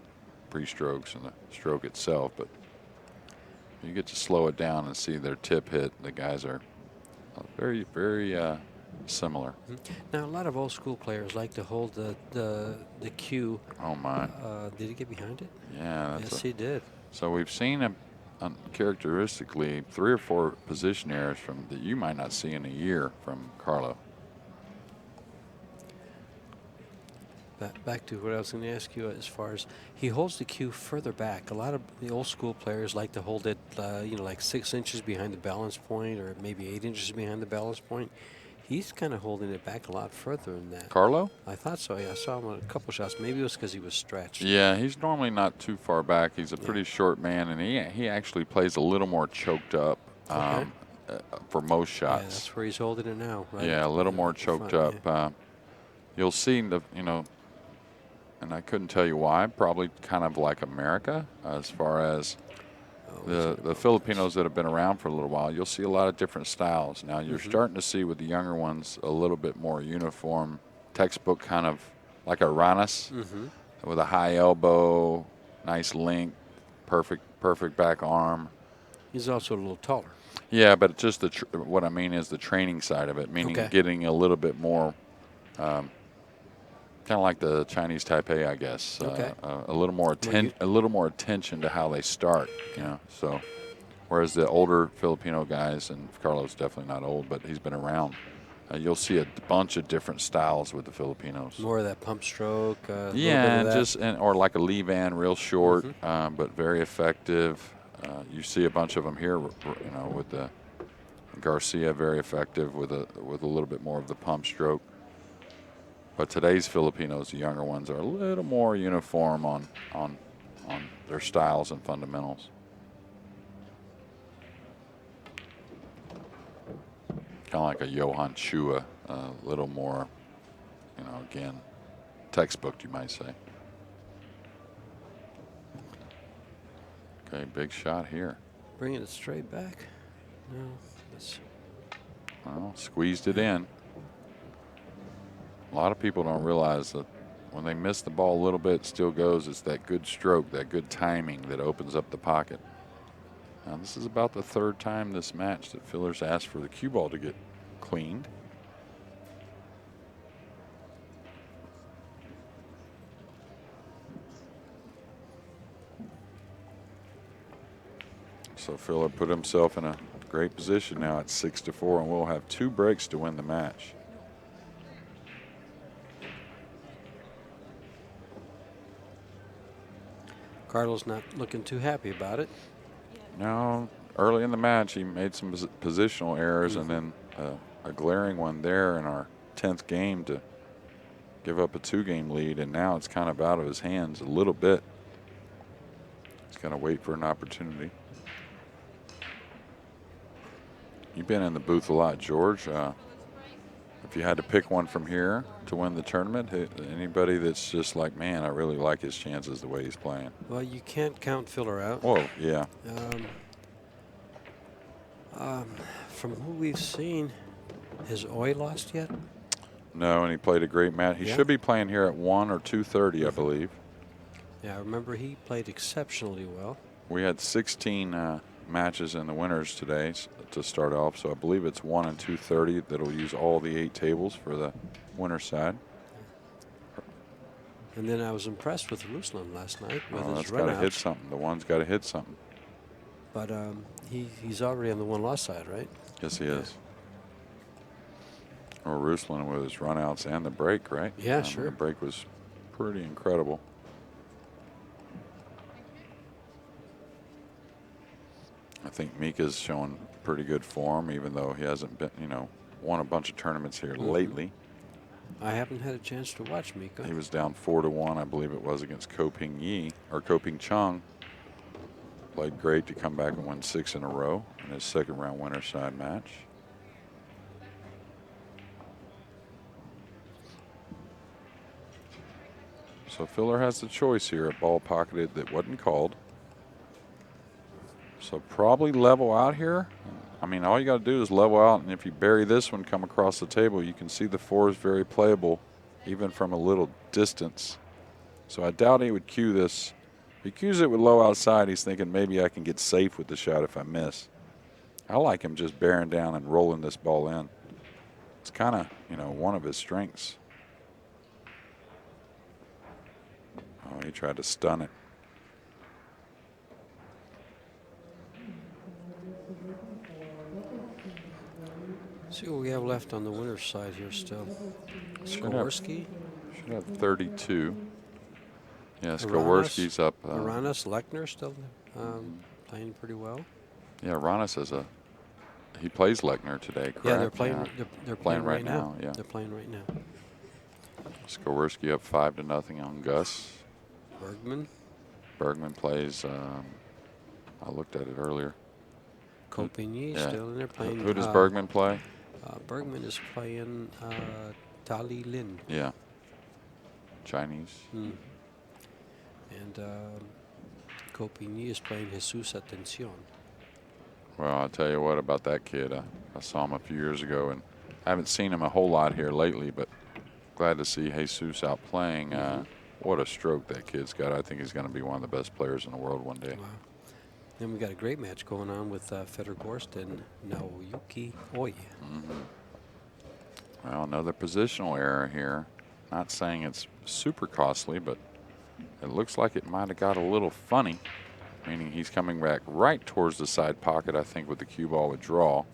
pre-strokes and the stroke itself, but you get to slow it down and see their tip hit. The guys are very, very similar. Now, a lot of old school players like to hold the cue. Oh my! Did he get behind it? Yeah. Yes, he did. So we've seen characteristically 3 or 4 position errors from that you might not see in a year from Carlo. Back to what I was going to ask you, as far as he holds the cue further back. A lot of the old school players like to hold it, like 6 inches behind the balance point, or maybe 8 inches behind the balance point. He's kind of holding it back a lot further than that. Carlo? I thought so. Yeah, I saw him on a couple shots. Maybe it was because he was stretched. Yeah, he's normally not too far back. He's a pretty short man, and he actually plays a little more choked up for most shots. Yeah, that's where he's holding it now, right? Yeah, a little more choked up. Yeah. You'll see and I couldn't tell you why. Probably kind of like America, as far as the Filipinos that have been around for a little while. You'll see a lot of different styles. Now you're starting to see with the younger ones a little bit more uniform, textbook kind of like a Ranas with a high elbow, nice length, perfect back arm. He's also a little taller. Yeah, but just what I mean is the training side of it, meaning getting a little bit more. Kind of like the Chinese Taipei, I guess. A little more attention to how they start. You know, so whereas the older Filipino guys, and Carlo's definitely not old, but he's been around. You'll see a bunch of different styles with the Filipinos. More of that pump stroke. Yeah, and or like a leave-in, real short, but very effective. You see a bunch of them here, with the Garcia, very effective with a little bit more of the pump stroke. But today's Filipinos, the younger ones, are a little more uniform on their styles and fundamentals. Kind of like a Johan Chua, a little more, again, textbook, you might say. Okay, big shot here. Bringing it straight back. No, that's. Well, squeezed it in. A lot of people don't realize that when they miss the ball a little bit, it still goes. It's that good stroke, that good timing that opens up the pocket. Now, this is about the 3rd time this match that Fillers asked for the cue ball to get cleaned. So Filler put himself in a great position now at 6-4, and we'll have 2 breaks to win the match. Carlo's not looking too happy about it. No, early in the match he made some positional errors, and then a glaring one there in our 10th game to give up a 2-game lead, and now it's kind of out of his hands a little bit. He's going to wait for an opportunity. You've been in the booth a lot, George. If you had to pick one from here to win the tournament, anybody that's just like, man, I really like his chances the way he's playing. Well, you can't count Filler out. Oh, yeah. From who we've seen, has Oi lost yet? No, and he played a great match. He should be playing here at 1 or 2:30, I believe. Yeah, I remember he played exceptionally well. We had 16 matches in the winners today to start off. So I believe it's 1 and 2:30 that'll use all the 8 tables for the winner's side. And then I was impressed with Ruslan last night with Oh, his that's got to hit runouts. something. The one's got to hit something. But he's already on the one-loss side, right? Yes, he is. Or Ruslan with his runouts and the break, right? Yeah, sure. The break was pretty incredible. I think Mika's showing pretty good form, even though he hasn't been, won a bunch of tournaments here lately. I haven't had a chance to watch Mika. He was down 4-1, I believe it was, against Ko Ping Chung. Played great to come back and win 6 in a row in his second round winner's side match. So Filler has the choice here. A ball pocketed that wasn't called. So probably level out here. I mean, all you got to do is level out, and if you bury this one, come across the table, you can see the 4 is very playable, even from a little distance. So I doubt he would cue this. If he cues it with low outside, he's thinking maybe I can get safe with the shot if I miss. I like him just bearing down and rolling this ball in. It's kind of, one of his strengths. Oh, he tried to stun it. See what we have left on the winner's side here still. Skowerski. Should have 32. Yeah, Aranas, Skowerski's up. Aranas, Lechner still playing pretty well. Yeah, Aranas he plays Lechner today, correct? Yeah, they're playing. They're playing right now. Yeah, they're playing right now. Skowerski up 5-0 on Gus. Bergman plays. I looked at it earlier. Copigny still in there playing. Who does Bergman play? Bergman is playing Tali Lin. Yeah. Chinese. And Copigny is playing Jesus Atención. Well, I'll tell you what about that kid. I saw him a few years ago, and I haven't seen him a whole lot here lately, but glad to see Jesus out playing. What a stroke that kid's got. I think he's going to be one of the best players in the world one day. Wow. Then we got a great match going on with Fedor Gorst and Naoyuki Oi. Well, another positional error here. Not saying it's super costly, but it looks like it might have got a little funny, meaning he's coming back right towards the side pocket, I think, with the cue ball with draw.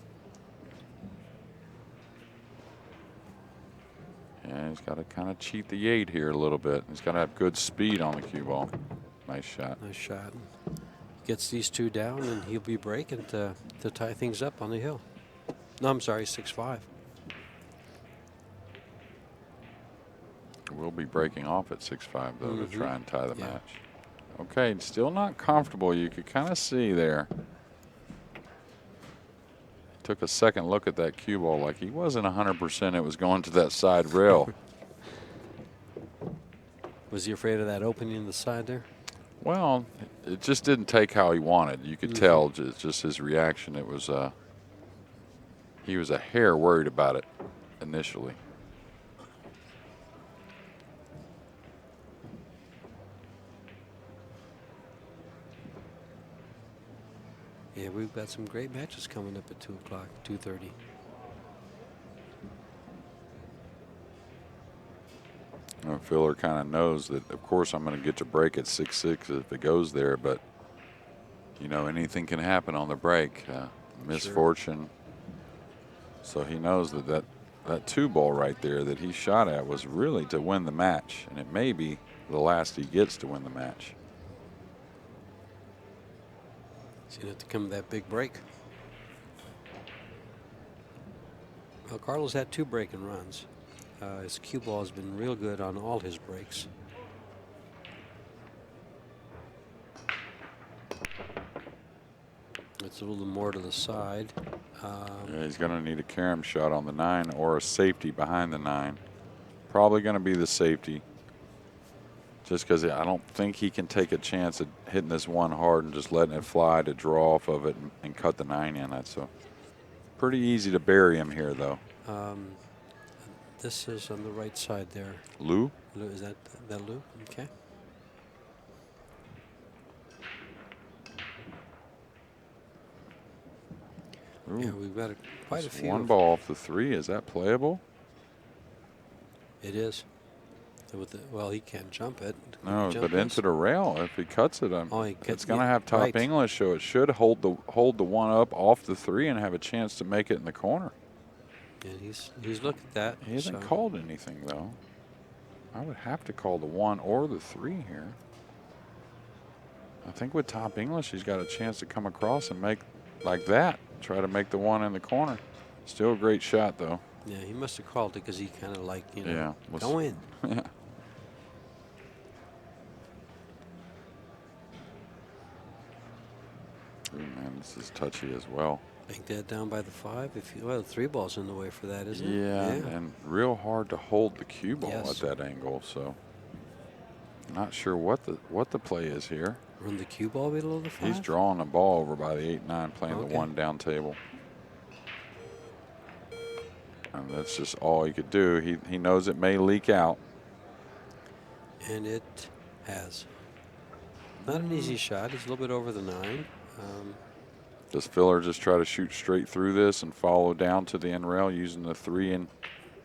Yeah, he's got to kind of cheat the 8 here a little bit. He's got to have good speed on the cue ball. Nice shot. Nice shot. Gets these 2 down, and he'll be breaking to tie things up on the hill. No, I'm sorry, 6-5. We'll be breaking off at 6-5, though, to try and tie the match. Okay, still not comfortable. You could kind of see there. Took a second look at that cue ball like he wasn't 100% it was going to that side rail. Was he afraid of that opening in the side there? Well, it just didn't take how he wanted. You could tell just his reaction. It was he was a hair worried about it initially. Yeah, we've got some great matches coming up at 2 o'clock, 2:30. Filler kind of knows that, of course, I'm going to get to break at 6-6 if it goes there, but, anything can happen on the break. Misfortune. Sure. So he knows that 2 ball right there that he shot at was really to win the match, and it may be the last he gets to win the match. He's going to have to come with that big break. Well, Carlo's had 2 breaking runs. His cue ball has been real good on all his breaks. It's a little more to the side. Yeah, he's going to need a carom shot on the 9 or a safety behind the 9. Probably going to be the safety. Just because I don't think he can take a chance at hitting this one hard and just letting it fly to draw off of it and cut the 9 in. That's so pretty easy to bury him here, though. This is on the right side there. Lou? Is that Lou? Okay. Ooh, Yeah, we've got quite a just few. one ball off the 3. Is that playable? It is. Well, he can't jump it. Can No, you jump but into this? the rail. If he cuts it, it's going to have top right. English, so it should hold the one up off the 3 and have a chance to make it in the corner. And he's looked at that. He hasn't so. called anything though. I would have to call the 1 or the 3 here. I think with top English, he's got a chance to come across and make like that. Try to make the 1 in the corner. Still a great shot though. Yeah, he must have called it because he kind of like, Yeah, go in. Yeah. Ooh, man, this is touchy as well. Make that down by the 5. Well, the 3 ball's in the way for that, isn't it? Yeah, and real hard to hold the cue ball Yes. at that angle. So, not sure what the play is here. Run the cue ball below the 5. He's drawing the ball over by the 8-9, playing the Okay. 1 down table. And that's just all he could do. He knows it may leak out. And it has. Not an easy shot. He's a little bit over the 9. Does Filler just try to shoot straight through this and follow down to the end rail using the 3 and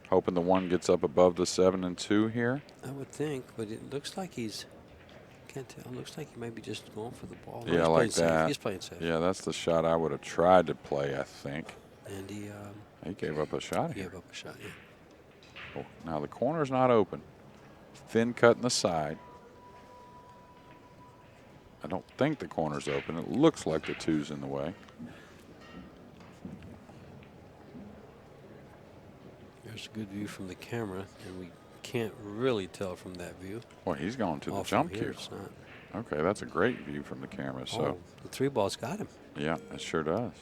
hoping the 1 gets up above the 7 and 2 here? I would think, but it looks like can't tell. It looks like he might be just going for the ball. No, Yeah, he's like playing that. Safe. He's playing safe. Yeah, that's the shot I would have tried to play, I think. And he gave up a shot here. gave up a shot, yeah. Oh, now the corner's not open. Thin cut in the side. I don't think the corner's open. It looks like the 2's in the way. There's a good view from the camera, and we can't really tell from that view. Well, he's going to the From jump here, cue. it's not. Okay, that's a great view from the camera. So, Oh, the 3 ball's got him. yeah, it sure does.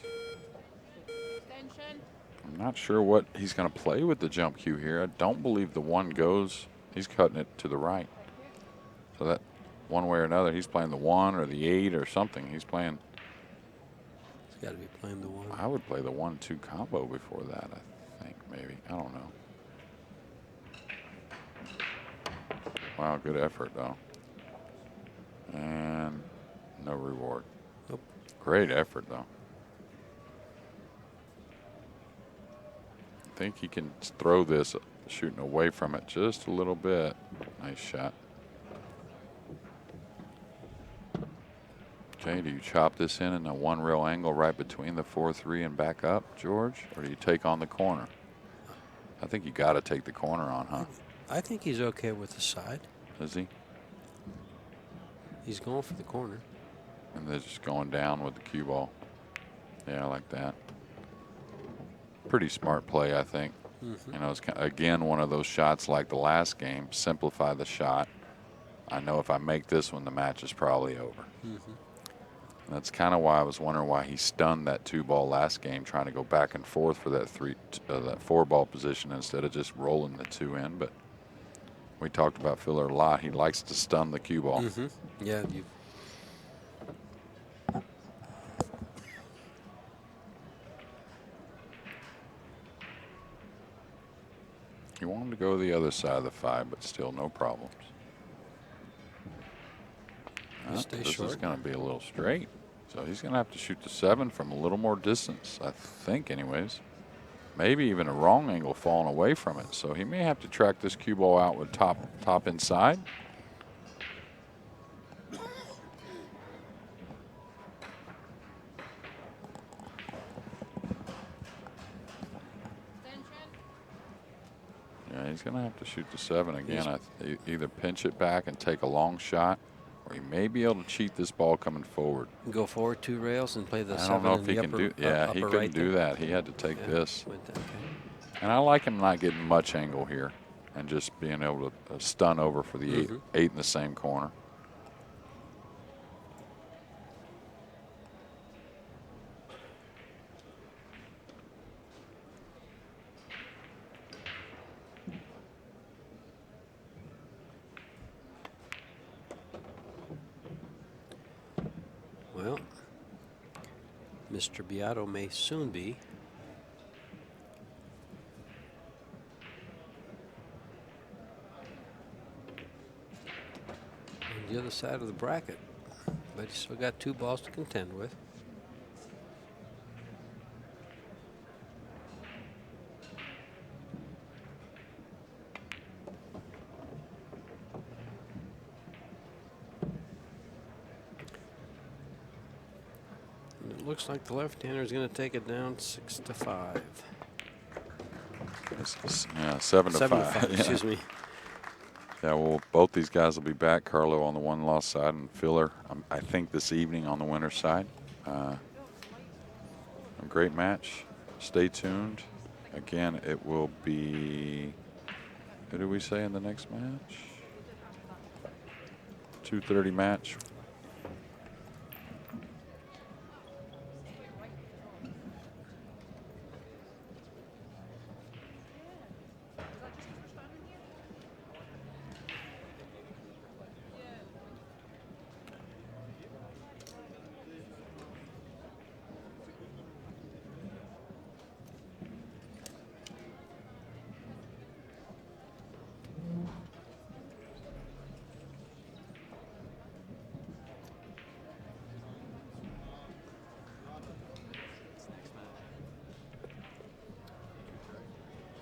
I'm not sure what he's going to play with the jump cue here. I don't believe the 1 goes. He's cutting it to the right. So that one way or another, he's playing the 1 or the 8 or something. He's playing. He's got to be playing the 1. I would play the 1-2 combo before that, I think, maybe. I don't know. Wow, good effort, though. And no reward. Nope. Great effort, though. I think he can throw this shooting away from it just a little bit. Nice shot. Okay, do you chop this in a 1 rail angle right between the 4-3 and back up, George? Or do you take on the corner? I think you got to take the corner on, huh? I think he's okay with the side. Is he? He's going for the corner. And they're just going down with the cue ball. Yeah, I like that. Pretty smart play, I think. Mm-hmm. You know, it's again one of those shots like the last game. Simplify the shot. I know if I make this one, the match is probably over. Mm-hmm. And that's kind of why I was wondering why he stunned that 2-ball last game, trying to go back and forth for that 4-ball position instead of just rolling the 2 in. But we talked about Filler a lot. He likes to stun the cue ball. Mm-hmm. Yeah. You want him to go to the other side of the 5, but still no problems. Stay This short. is going to be a little straight. So he's going to have to shoot the 7 from a little more distance, I think, anyways. Maybe even a wrong angle falling away from it. So he may have to track this cue ball out with top inside. Yeah, he's going to have to shoot the 7 again. Either pinch it back and take a long shot, or he may be able to cheat this ball coming forward. Go forward 2 rails and play the 7. I don't know if in he the can upper, do. Yeah, he couldn't right do there. that. He had to take this. Okay. And I like him not getting much angle here, and just being able to stun over for the 8 in the same corner. Well, Mr. Biado may soon be. On the other side of the bracket. But he's still got 2 balls to contend with. looks like the left-hander is going to take it down 6-5. Yeah, 7 to 5. Yeah. Excuse me. Yeah, well, both these guys will be back. Carlo on the one-loss side and Filler, I think, this evening on the winner's side. A great match. Stay tuned. Again, it will be, who do we say in the next match? 2:30 match